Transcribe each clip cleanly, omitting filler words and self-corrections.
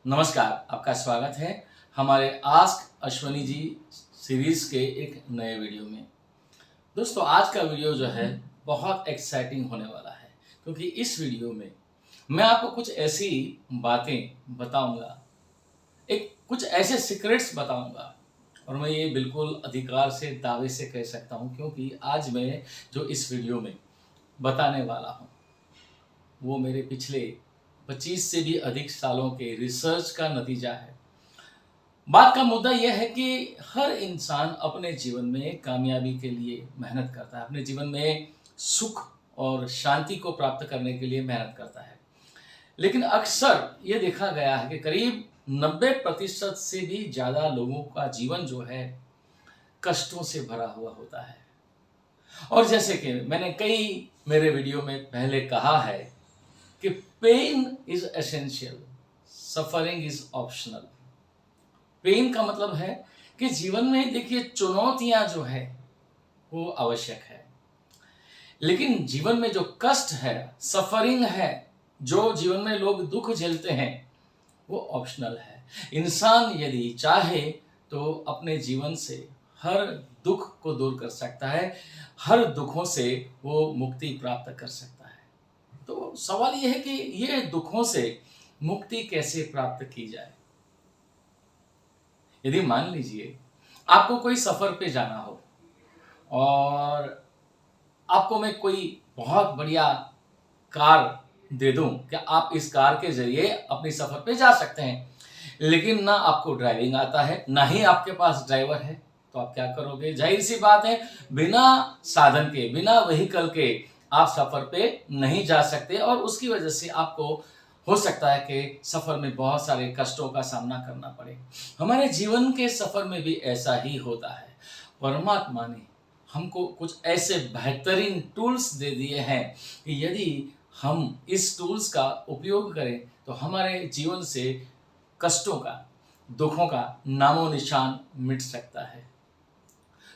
नमस्कार, आपका स्वागत है हमारे आस्क अश्वनी जी सीरीज के एक नए वीडियो में। दोस्तों, आज का वीडियो जो है बहुत एक्साइटिंग होने वाला है, क्योंकि इस वीडियो में मैं आपको कुछ ऐसी बातें बताऊंगा, कुछ ऐसे सीक्रेट्स बताऊंगा, और मैं ये बिल्कुल अधिकार से दावे से कह सकता हूं, क्योंकि आज मैं जो इस वीडियो में बताने वाला हूं वो मेरे पिछले 25 से भी अधिक सालों के रिसर्च का नतीजा है। बात का मुद्दा यह है कि हर इंसान अपने जीवन में कामयाबी के लिए मेहनत करता है, अपने जीवन में सुख और शांति को प्राप्त करने के लिए मेहनत करता है। लेकिन अक्सर ये देखा गया है कि करीब 90% से भी ज़्यादा लोगों का जीवन जो है कष्टों से भरा हुआ होता है। और जैसे कि मैंने कई मेरे वीडियो में पहले कहा है कि pain is essential, suffering is optional. Pain का मतलब है कि जीवन में देखिए चुनौतियां जो है वो आवश्यक है, लेकिन जीवन में जो कष्ट है, सफरिंग है, जो जीवन में लोग दुख झेलते हैं, वो ऑप्शनल है। इंसान यदि चाहे तो अपने जीवन से हर दुख को दूर कर सकता है, हर दुखों से वो मुक्ति प्राप्त कर सकता है। तो सवाल यह है कि ये दुखों से मुक्ति कैसे प्राप्त की जाए। यदि मान लीजिए आपको कोई सफर पे जाना हो और आपको मैं कोई बहुत बढ़िया कार दे दूं कि आप इस कार के जरिए अपनी सफर पे जा सकते हैं, लेकिन ना आपको ड्राइविंग आता है, ना ही आपके पास ड्राइवर है, तो आप क्या करोगे? जाहिर सी बात है, बिना साधन के, बिना व्हीकल के आप सफर पे नहीं जा सकते, और उसकी वजह से आपको हो सकता है कि सफर में बहुत सारे कष्टों का सामना करना पड़े। हमारे जीवन के सफर में भी ऐसा ही होता है। परमात्मा ने हमको कुछ ऐसे बेहतरीन टूल्स दे दिए हैं कि यदि हम इस टूल्स का उपयोग करें तो हमारे जीवन से कष्टों का, दुखों का नामो निशान मिट सकता है।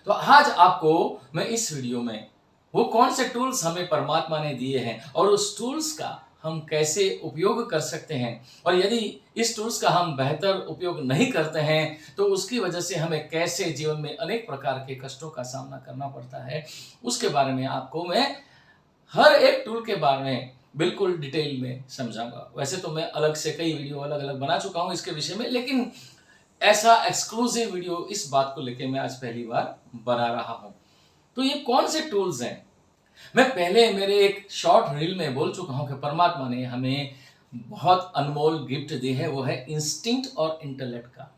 तो आज आपको मैं इस वीडियो में वो कौन से टूल्स हमें परमात्मा ने दिए हैं और उस टूल्स का हम कैसे उपयोग कर सकते हैं, और यदि इस टूल्स का हम बेहतर उपयोग नहीं करते हैं तो उसकी वजह से हमें कैसे जीवन में अनेक प्रकार के कष्टों का सामना करना पड़ता है, उसके बारे में आपको मैं हर एक टूल के बारे में बिल्कुल डिटेल में समझाऊंगा। वैसे तो मैं अलग से कई वीडियो अलग अलग बना चुका हूं इसके विषय में, लेकिन ऐसा एक्सक्लूसिव वीडियो इस बात को लेकर मैं आज पहली बार बना रहा हूं। तो ये कौन से टूल्स हैं? मैं पहले मेरे एक शॉर्ट रील में बोल चुका हूं कि परमात्मा ने हमें बहुत अनमोल गिफ्ट दी है, वो है इंस्टिंक्ट और इंटेलेक्ट का।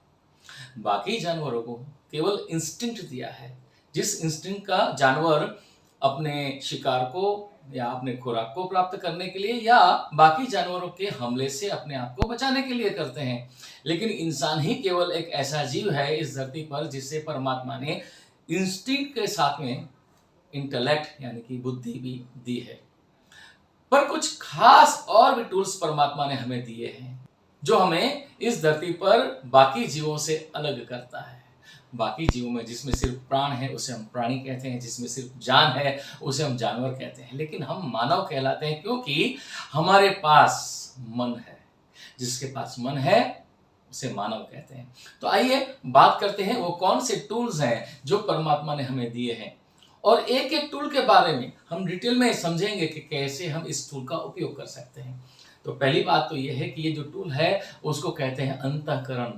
बाकी जानवरों को केवल इंस्टिंक्ट दिया है, जिस इंस्टिंक्ट का जानवर अपने शिकार को या अपने खुराक को प्राप्त करने के लिए या बाकी जानवरों के हमले से अपने आप को बचाने के लिए करते हैं। लेकिन इंसान ही केवल एक ऐसा जीव है इस धरती पर जिसे परमात्मा ने इंस्टिंक्ट के साथ में इंटेलेक्ट यानी कि बुद्धि भी दी है। पर कुछ खास और भी टूल्स परमात्मा ने हमें दिए हैं जो हमें इस धरती पर बाकी जीवों से अलग करता है। बाकी जीवों में जिसमें सिर्फ प्राण है उसे हम प्राणी कहते हैं, जिसमें सिर्फ जान है उसे हम जानवर कहते हैं, लेकिन हम मानव कहलाते हैं क्योंकि हमारे पास मन है। जिसके पास मन है उसे मानव कहते हैं। तो आइए बात करते हैं वो कौन से टूल्स हैं जो परमात्मा ने हमें दिए हैं, और एक एक टूल के बारे में हम डिटेल में समझेंगे कि कैसे हम इस टूल का उपयोग कर सकते हैं। तो पहली बात तो यह है कि ये जो टूल है उसको कहते हैं अंतःकरण।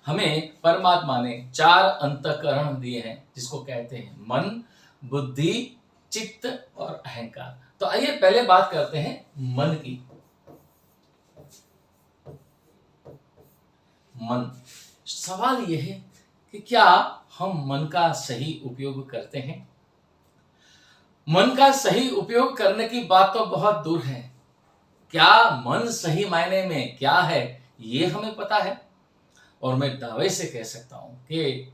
हमें परमात्मा ने 4 अंतःकरण दिए हैं जिसको कहते हैं मन, बुद्धि, चित्त और अहंकार। तो आइए पहले बात करते हैं मन की। मन, सवाल यह है कि क्या हम मन का सही उपयोग करते हैं? मन का सही उपयोग करने की बात तो बहुत दूर है, क्या मन सही मायने में क्या है ये हमें पता है। और मैं दावे से कह सकता हूं कि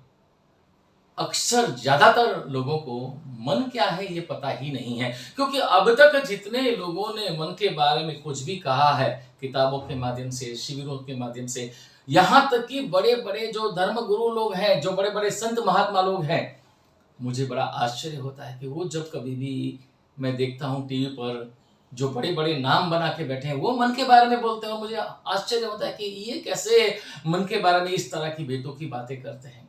अक्सर ज्यादातर लोगों को मन क्या है ये पता ही नहीं है, क्योंकि अब तक जितने लोगों ने मन के बारे में कुछ भी कहा है, किताबों के माध्यम से, शिविरों के माध्यम से, यहां तक कि बड़े बड़े जो धर्म गुरु लोग हैं, जो बड़े बड़े संत महात्मा लोग हैं, मुझे बड़ा आश्चर्य होता है कि वो जब कभी भी मैं देखता हूं टीवी पर जो बड़े बड़े नाम बना के बैठे हैं वो मन के बारे में बोलते हैं। मुझे आश्चर्य होता है कि ये कैसे मन के बारे में इस तरह की बेतुकी बातें करते हैं।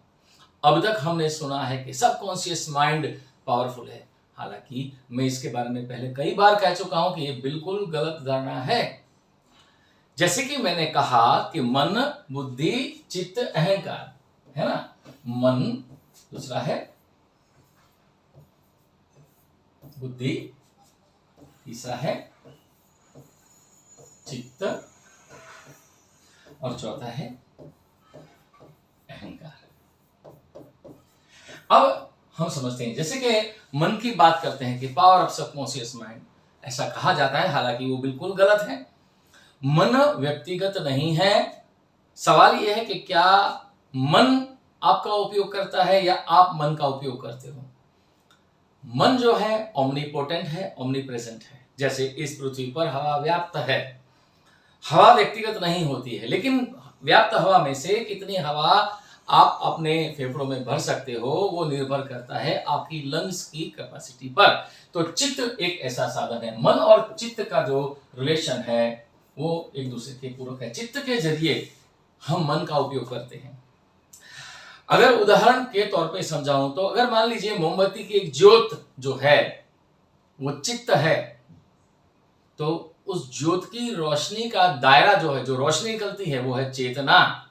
अब तक हमने सुना है कि सबकॉन्शियस माइंड पावरफुल है, हालांकि मैं इसके बारे में पहले कई बार कह चुका हूं कि ये बिल्कुल गलत धारणा है। जैसे कि मैंने कहा कि मन, बुद्धि, चित्त, अहंकार, है ना। मन, दूसरा है बुद्धि, तीसरा है चित्त और चौथा है अहंकार। अब हम समझते हैं, जैसे कि मन की बात करते हैं कि पावर ऑफ सबकॉन्शियस माइंड, ऐसा कहा जाता है, हालांकि वो बिल्कुल गलत है। मन व्यक्तिगत नहीं है। सवाल यह है कि क्या मन आपका उपयोग करता है या आप मन का उपयोग करते हो। मन जो है ओमनीपोटेंट है, ओमनीप्रेजेंट है। जैसे इस पृथ्वी पर हवा व्याप्त है, हवा व्यक्तिगत नहीं होती है, लेकिन व्याप्त हवा में से कितनी हवा आप अपने फेफड़ों में भर सकते हो वो निर्भर करता है आपकी लंग्स की कैपेसिटी पर। तो चित्त एक ऐसा साधन है। मन और चित्त का जो रिलेशन है वो एक दूसरे के पूरक है। चित्त के जरिए हम मन का उपयोग करते हैं। अगर उदाहरण के तौर पे समझाऊं तो अगर मान लीजिए मोमबत्ती की एक ज्योत जो है वो चित्त है, तो उस ज्योत की रोशनी का दायरा जो है, जो रोशनी निकलती है वो है चेतना,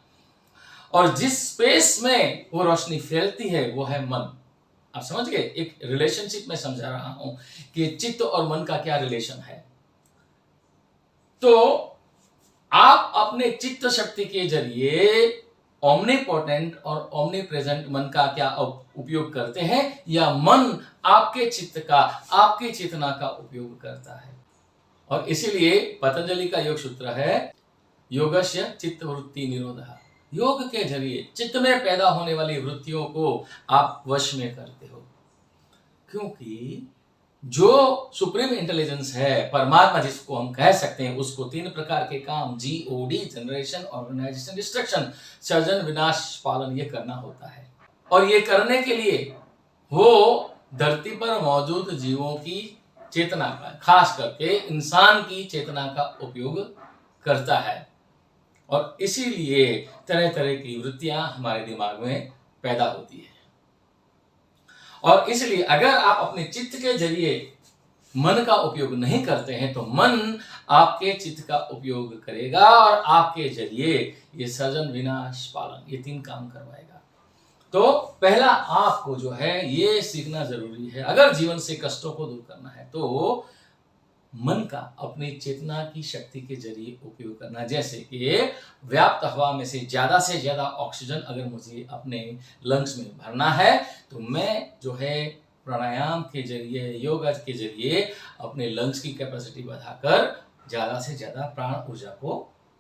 और जिस स्पेस में वो रोशनी फैलती है वो है मन। आप समझ गए, एक रिलेशनशिप में समझा रहा हूं कि चित्त और मन का क्या रिलेशन है। तो आप अपने चित्त शक्ति के जरिए ओमनीपोटेंट और ओमनीप्रेजेंट मन का क्या उपयोग करते हैं, या मन आपके चित्त का, आपकी चेतना का उपयोग करता है। और इसीलिए पतंजलि का योग सूत्र है योगस्य चित्त वृत्ति निरोधः। योग के जरिए चित्त में पैदा होने वाली वृत्तियों को आप वश में करते हो, क्योंकि जो सुप्रीम इंटेलिजेंस है, परमात्मा जिसको हम कह सकते हैं, उसको 3 प्रकार के काम GOD, जनरेशन, ऑर्गेनाइजेशन, डिस्ट्रक्शन, सृजन, विनाश, पालन, ये करना होता है। और ये करने के लिए वो धरती पर मौजूद जीवों की चेतना का, खास करके इंसान की चेतना का उपयोग करता है। और इसीलिए तरह तरह की वृत्तियां हमारे दिमाग में पैदा होती है। और इसलिए अगर आप अपने चित्त के जरिए मन का उपयोग नहीं करते हैं तो मन आपके चित्त का उपयोग करेगा और आपके जरिए ये सृजन, विनाश, पालन, ये 3 काम करवाएगा। तो पहला आपको जो है ये सीखना जरूरी है, अगर जीवन से कष्टों को दूर करना है तो मन का अपनी चेतना की शक्ति के जरिए उपयोग करना। जैसे कि व्याप्त हवा में से ज्यादा ऑक्सीजन अगर मुझे अपने लंग्स में भरना है तो मैं जो है प्राणायाम के जरिए, योगा के जरिए अपने लंग्स की कैपेसिटी बढ़ाकर ज्यादा से ज्यादा प्राण ऊर्जा को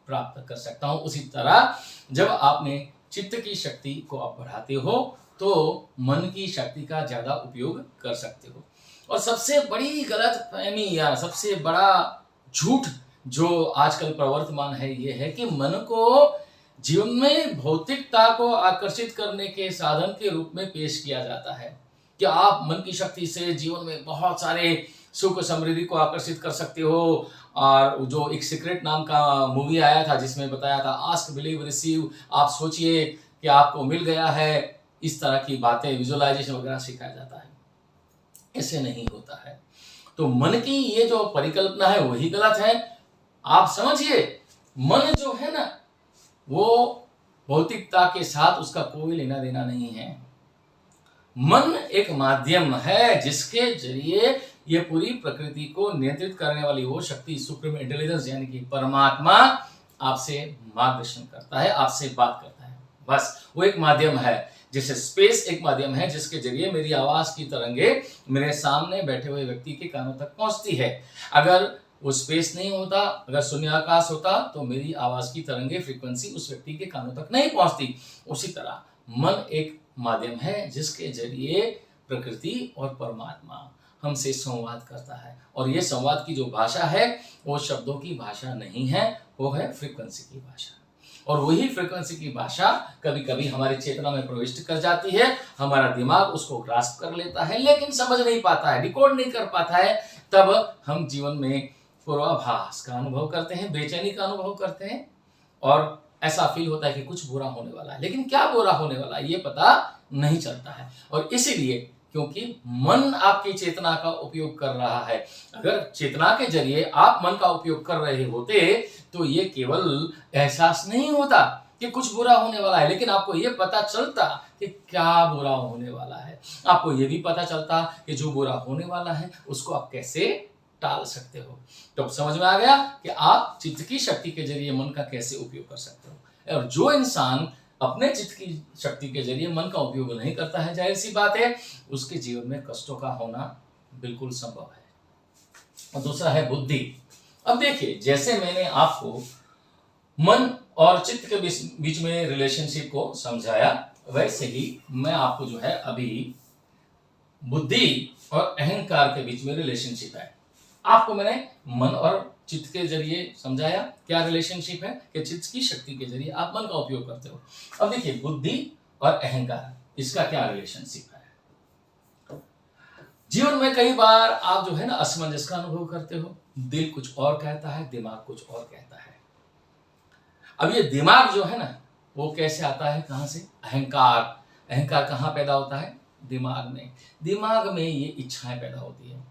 प्राप्त कर सकता हूं। उसी तरह जब आपने चित्त की शक्ति को आप बढ़ाते हो तो मन की शक्ति का ज्यादा उपयोग कर सकते हो। और सबसे बड़ी गलतफहमी या सबसे बड़ा झूठ जो आजकल प्रवर्तमान है ये है कि मन को जीवन में भौतिकता को आकर्षित करने के साधन के रूप में पेश किया जाता है कि आप मन की शक्ति से जीवन में बहुत सारे सुख समृद्धि को आकर्षित कर सकते हो। और जो एक सीक्रेट नाम का मूवी आया था जिसमें बताया था आस्क बिलीव रिसीव, आप सोचिए कि आपको मिल गया है, इस तरह की बातें, विजुअलाइजेशन वगैरह सिखाया जाता है। ऐसे नहीं होता है। तो मन की ये जो परिकल्पना है वही गलत है। आप समझिए, मन जो है ना वो भौतिकता के साथ उसका कोई लेना देना नहीं है। मन एक माध्यम है जिसके जरिए ये पूरी प्रकृति को नियंत्रित करने वाली वो शक्ति, सुप्रीम इंटेलिजेंस यानी कि परमात्मा, आपसे मार्गदर्शन करता है, आपसे बात करता है। बस वो एक माध्यम है। जैसे स्पेस एक माध्यम है जिसके जरिए मेरी आवाज की तरंगे मेरे सामने बैठे हुए व्यक्ति के कानों तक पहुंचती है। अगर वो स्पेस नहीं होता, अगर शून्य आकाश होता तो मेरी आवाज की तरंगे, फ्रीक्वेंसी उस व्यक्ति के कानों तक नहीं पहुंचती। उसी तरह मन एक माध्यम है जिसके जरिए प्रकृति और परमात्मा हमसे संवाद करता है। और ये संवाद की जो भाषा है वो शब्दों की भाषा नहीं है, वो है फ्रीक्वेंसी की भाषा। और वही फ्रीक्वेंसी की भाषा कभी कभी हमारी चेतना में प्रविष्ट कर जाती है, हमारा दिमाग उसको ग्रास्प कर लेता है लेकिन समझ नहीं पाता है, डिकोड नहीं कर पाता है। तब हम जीवन में पूर्वाभास का अनुभव करते हैं, बेचैनी का अनुभव करते हैं और ऐसा फील होता है कि कुछ बुरा होने वाला है, लेकिन क्या बुरा होने वाला है ये पता नहीं चलता है। और इसीलिए क्योंकि मन आपकी चेतना का उपयोग कर रहा है, अगर चेतना के जरिए आप मन का उपयोग कर रहे होते तो ये केवल एहसास नहीं होता कि कुछ बुरा होने वाला है, लेकिन आपको ये पता चलता कि क्या बुरा होने वाला है। आपको ये भी पता चलता कि जो बुरा होने वाला है उसको आप कैसे टाल सकते हो। तो अब समझ में आ गया कि आप चित्त की शक्ति के जरिए मन का कैसे उपयोग कर सकते हो। और जो इंसान अपने चित्त की शक्ति के जरिए मन का उपयोग नहीं करता है, जाहिर सी बात है उसके जीवन में कष्टों का होना बिल्कुल संभव है। और दूसरा है बुद्धि। अब देखिए, जैसे मैंने आपको मन और चित्त के बीच में रिलेशनशिप को समझाया, वैसे ही मैं आपको जो है अभी बुद्धि और अहंकार के बीच में रिलेशनशिप है, आपको मैंने मन और चित्त के जरिए समझाया क्या रिलेशनशिप है कि चित्त की शक्ति के जरिए आप मन का उपयोग करते हो। अब देखिए, बुद्धि और अहंकार, इसका क्या रिलेशनशिप है। जीवन में कई बार आप जो है ना असमंजस का अनुभव करते हो, दिल कुछ और कहता है, दिमाग कुछ और कहता है। अब ये दिमाग जो है ना वो कैसे आता है, कहां से, अहंकार। अहंकार कहां पैदा होता है, दिमाग में। दिमाग में ये इच्छाएं पैदा होती है।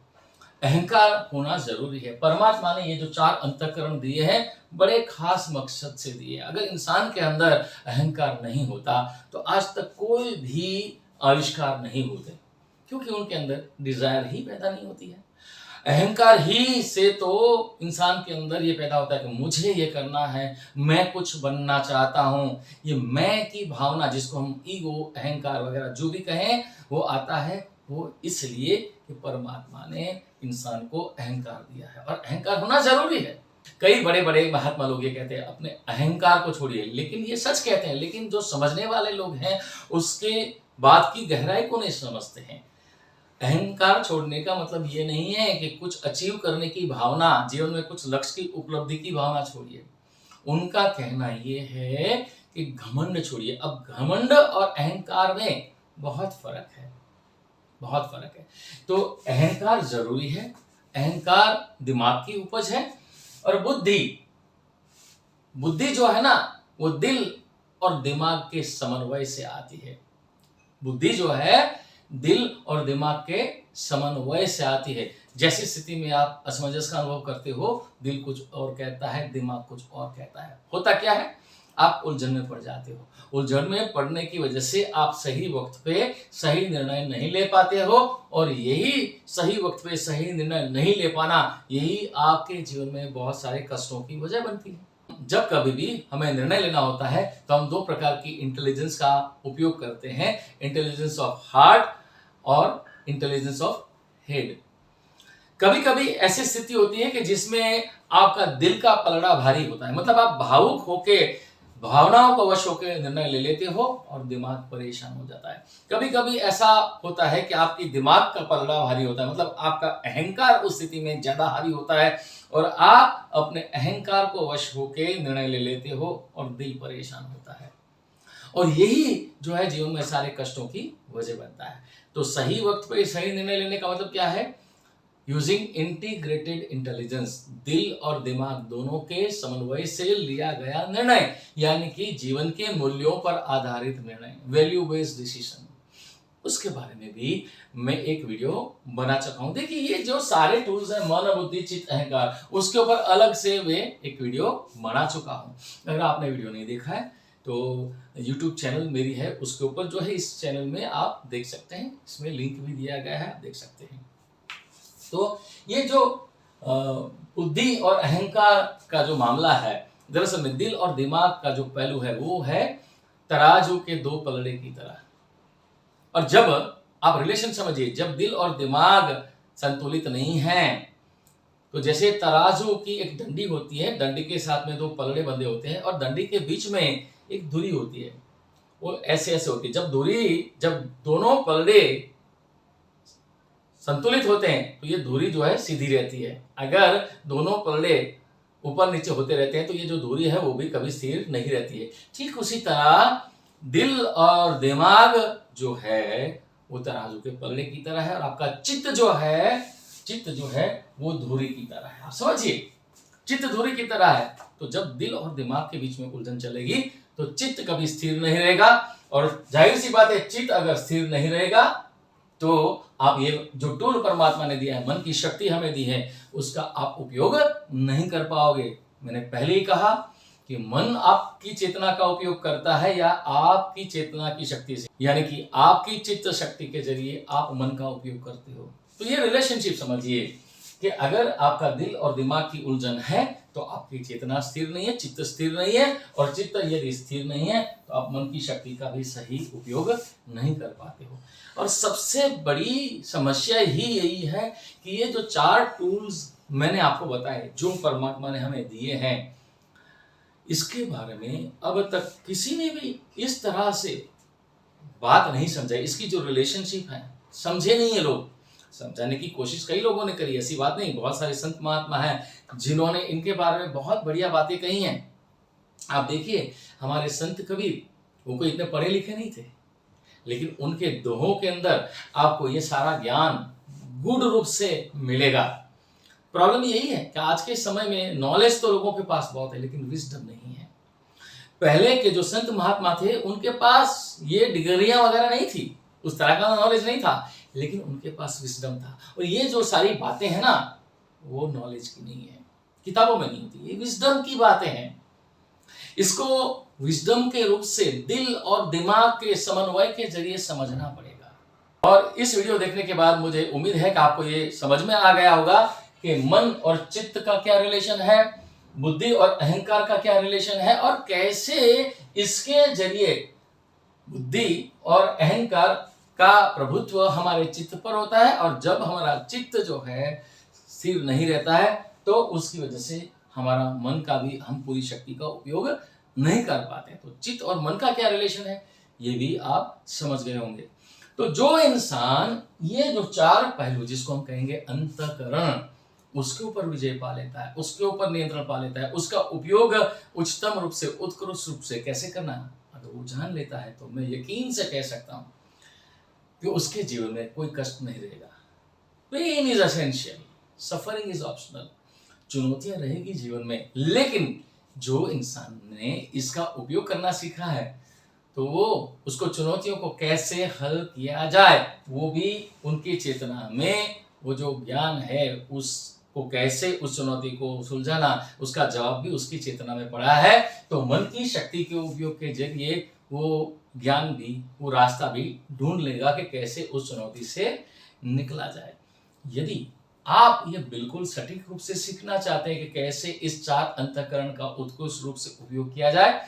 अहंकार होना जरूरी है। परमात्मा ने ये जो 4 अंतःकरण दिए हैं बड़े खास मकसद से दिए। अगर इंसान के अंदर अहंकार नहीं होता तो आज तक कोई भी आविष्कार नहीं होते, क्योंकि उनके अंदर डिजायर ही पैदा नहीं होती है। अहंकार ही से तो इंसान के अंदर ये पैदा होता है कि मुझे ये करना है, मैं कुछ बनना चाहता हूं। ये मैं की भावना, जिसको हम ईगो, अहंकार वगैरह जो भी कहें, वो आता है वो इसलिए कि परमात्मा ने इंसान को अहंकार दिया है और अहंकार होना जरूरी है। कई बड़े बड़े महात्मा लोग ये कहते हैं अपने अहंकार को छोड़िए, लेकिन ये सच कहते हैं, लेकिन जो समझने वाले लोग हैं उसके बात की गहराई को नहीं समझते हैं। अहंकार छोड़ने का मतलब ये नहीं है कि कुछ अचीव करने की भावना, जीवन में कुछ लक्ष्य की उपलब्धि की भावना छोड़िए। उनका कहना ये है कि घमंड छोड़िए। अब घमंड और अहंकार में बहुत फर्क है, बहुत फर्क है। तो अहंकार जरूरी है, अहंकार दिमाग की उपज है। और बुद्धि, बुद्धि जो है ना वो दिल और दिमाग के समन्वय से आती है। बुद्धि जो है दिल और दिमाग के समन्वय से आती है। जैसी स्थिति में आप असमंजस का अनुभव करते हो, दिल कुछ और कहता है, दिमाग कुछ और कहता है। होता क्या है, आप उलझन में पड़ जाते हो। उलझन में पड़ने की वजह से आप सही वक्त पे सही निर्णय नहीं ले पाते हो, और यही सही वक्त पे सही निर्णय नहीं ले पाना, यही आपके जीवन में बहुत सारे कष्टों की वजह बनती है। जब कभी भी हमें निर्णय लेना होता है तो हम 2 प्रकार की इंटेलिजेंस का उपयोग करते हैं, इंटेलिजेंस ऑफ हार्ट और इंटेलिजेंस ऑफ हेड। कभी कभी ऐसी स्थिति होती है कि जिसमें आपका दिल का पलड़ा भारी होता है, मतलब आप भावुक होके, भावनाओं को वश होकर निर्णय ले लेते हो और दिमाग परेशान हो जाता है। कभी कभी ऐसा होता है कि आपकी दिमाग का पलड़ा भारी होता है, मतलब आपका अहंकार उस स्थिति में ज्यादा भारी होता है और आप अपने अहंकार को वश होकर निर्णय ले लेते हो और दिल परेशान होता है। और यही जो है जीवन में सारे कष्टों की वजह बनता है। तो सही वक्त पे सही निर्णय लेने का मतलब क्या है, यूजिंग इंटीग्रेटेड इंटेलिजेंस, दिल और दिमाग दोनों के समन्वय से लिया गया निर्णय, यानी कि जीवन के मूल्यों पर आधारित निर्णय, वैल्यू बेस्ड डिसीजन। उसके बारे में भी मैं एक वीडियो बना चुका हूं। देखिए, ये जो सारे टूल्स हैं, मन, बुद्धि, चित्त, अहंकार, उसके ऊपर अलग से मैं एक वीडियो बना चुका हूं। अगर आपने वीडियो नहीं देखा है तो YouTube चैनल मेरी है, उसके ऊपर जो है इस चैनल में आप देख सकते हैं, इसमें लिंक भी दिया गया है, आप देख सकते हैं। तो ये जो बुद्धि और अहंकार का जो मामला है, दरअसल में दिल और दिमाग का जो पहलू है वो है तराजू के 2 पलड़े की तरह। और जब आप रिलेशन समझिए, जब दिल और दिमाग संतुलित नहीं हैं, तो जैसे तराजू की एक डंडी होती है, डंडी के साथ में 2 पलड़े बंधे होते हैं और डंडी के बीच में एक धुरी होती है, वो ऐसे ऐसे होती है। जब दोनों पलड़े संतुलित होते हैं तो ये धुरी जो है सीधी रहती है। अगर दोनों पलड़े ऊपर नीचे होते रहते हैं तो ये जो धुरी है वो भी कभी स्थिर नहीं रहती है। ठीक उसी तरह दिल और दिमाग जो है वो तराजू के पलड़े की तरह है, और आपका चित्त जो है चित्त जो है वो धुरी की तरह है। आप समझिए, चित्त धुरी की तरह है। तो जब दिल और दिमाग के बीच में उलझन चलेगी तो चित्त कभी स्थिर नहीं रहेगा, और जाहिर सी बात है, चित्त अगर स्थिर नहीं रहेगा तो आप ये जो टूल परमात्मा ने दिया है, मन की शक्ति हमें दी है, उसका आप उपयोग नहीं कर पाओगे। मैंने पहले ही कहा कि मन आपकी चेतना का उपयोग करता है या आपकी चेतना की शक्ति से, यानी कि आपकी चित्त शक्ति के जरिए आप मन का उपयोग करते हो। तो ये रिलेशनशिप समझिए कि अगर आपका दिल और दिमाग की उलझन है तो आपकी चेतना स्थिर नहीं है, चित्त स्थिर नहीं है, और चित्त यदि स्थिर नहीं है तो आप मन की शक्ति का भी सही उपयोग नहीं कर पाते हो। और सबसे बड़ी समस्या ही यही है कि ये जो 4 टूल्स मैंने आपको बताए, जो परमात्मा ने हमें दिए हैं, इसके बारे में अब तक किसी ने भी इस तरह से बात नहीं समझा। इसकी जो रिलेशनशिप है समझे नहीं है लोग। समझाने की कोशिश कई लोगों ने करी, ऐसी बात नहीं, बहुत सारे संत महात्मा हैं जिन्होंने इनके बारे में बहुत बढ़िया बातें कही हैं। आप देखिए, हमारे संत कबीर, वो कोई इतने पढ़े लिखे नहीं थे, लेकिन उनके दोहों के अंदर आपको ये सारा ज्ञान गूढ़ रूप से मिलेगा। प्रॉब्लम यही है कि आज के समय में नॉलेज तो लोगों के पास बहुत है, लेकिन विजडम नहीं है। पहले के जो संत महात्मा थे उनके पास ये डिग्रियां वगैरह नहीं थी, उस तरह का नॉलेज नहीं था, लेकिन उनके पास विजडम था। और ये जो सारी बातें हैं ना, वो नॉलेज की नहीं है, किताबों में नहीं होती, ये विजडम की बातें हैं। इसको विजडम के रूप से दिल और दिमाग के समन्वय के जरिए समझना पड़ेगा। और इस वीडियो देखने के बाद मुझे उम्मीद है कि आपको ये समझ में आ गया होगा कि मन और चित्त का क्या रिलेशन है, बुद्धि और अहंकार का क्या रिलेशन है, और कैसे इसके जरिए बुद्धि और अहंकार का प्रभुत्व हमारे चित्त पर होता है। और जब हमारा चित्त जो है स्थिर नहीं रहता है तो उसकी वजह से हमारा मन का भी हम पूरी शक्ति का उपयोग नहीं कर पाते। तो चित्त और मन का क्या रिलेशन है ये भी आप समझ गए होंगे। तो जो इंसान ये जो 4 पहलू, जिसको हम कहेंगे अंतःकरण, उसके ऊपर विजय पा लेता है, उसके ऊपर नियंत्रण पा लेता है, उसका उपयोग उच्चतम रूप से, उत्कृष्ट रूप से कैसे करना है अगर वो जान लेता है, तो मैं यकीन से कह सकता हूं कि उसके जीवन में कोई कष्ट नहीं रहेगा। Pain is essential, suffering is optional. चुनौतियां रहेगी जीवन में, लेकिन जो इंसान ने इसका उपयोग करना सीखा है तो वो उसको चुनौतियों को कैसे हल किया जाए वो भी उनकी चेतना में, वो जो ज्ञान है उसको कैसे उस चुनौती को सुलझाना, उसका जवाब भी उसकी चेतना में पड़ा है। तो मन की शक्ति के उपयोग के जरिए वो ज्ञान भी, वो रास्ता भी ढूंढ लेगा कि कैसे उस चुनौती से निकला जाए। यदि आप ये बिल्कुल सटीक रूप से सीखना चाहते हैं कि कैसे इस 4 अंतःकरण का उत्कृष्ट रूप से उपयोग किया जाए,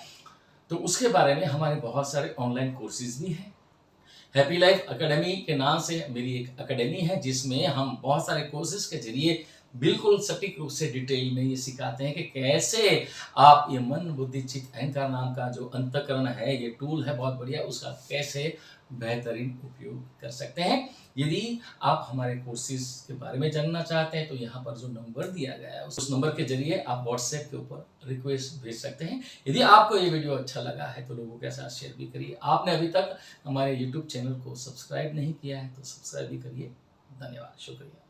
तो उसके बारे में हमारे बहुत सारे ऑनलाइन कोर्सेज भी हैं। हैप्पी लाइफ एकेडमी के नाम से मेरी एक एकेडमी है, जिसमें हम बहुत सारे कोर्सेज के जरिए बिल्कुल सटीक रूप से डिटेल में ये सिखाते हैं कि कैसे आप ये मन, बुद्धि, चित्त, अहंकार नाम का जो अंतःकरण है, ये टूल है बहुत बढ़िया, उसका कैसे बेहतरीन उपयोग कर सकते हैं। यदि आप हमारे कोर्सेज के बारे में जानना चाहते हैं तो यहाँ पर जो नंबर दिया गया है उस नंबर के जरिए आप व्हाट्सएप के ऊपर रिक्वेस्ट भेज सकते हैं। यदि आपको ये वीडियो अच्छा लगा है तो लोगों के साथ शेयर भी करिए। आपने अभी तक हमारे यूट्यूब चैनल को सब्सक्राइब नहीं किया है तो सब्सक्राइब भी करिए। धन्यवाद, शुक्रिया।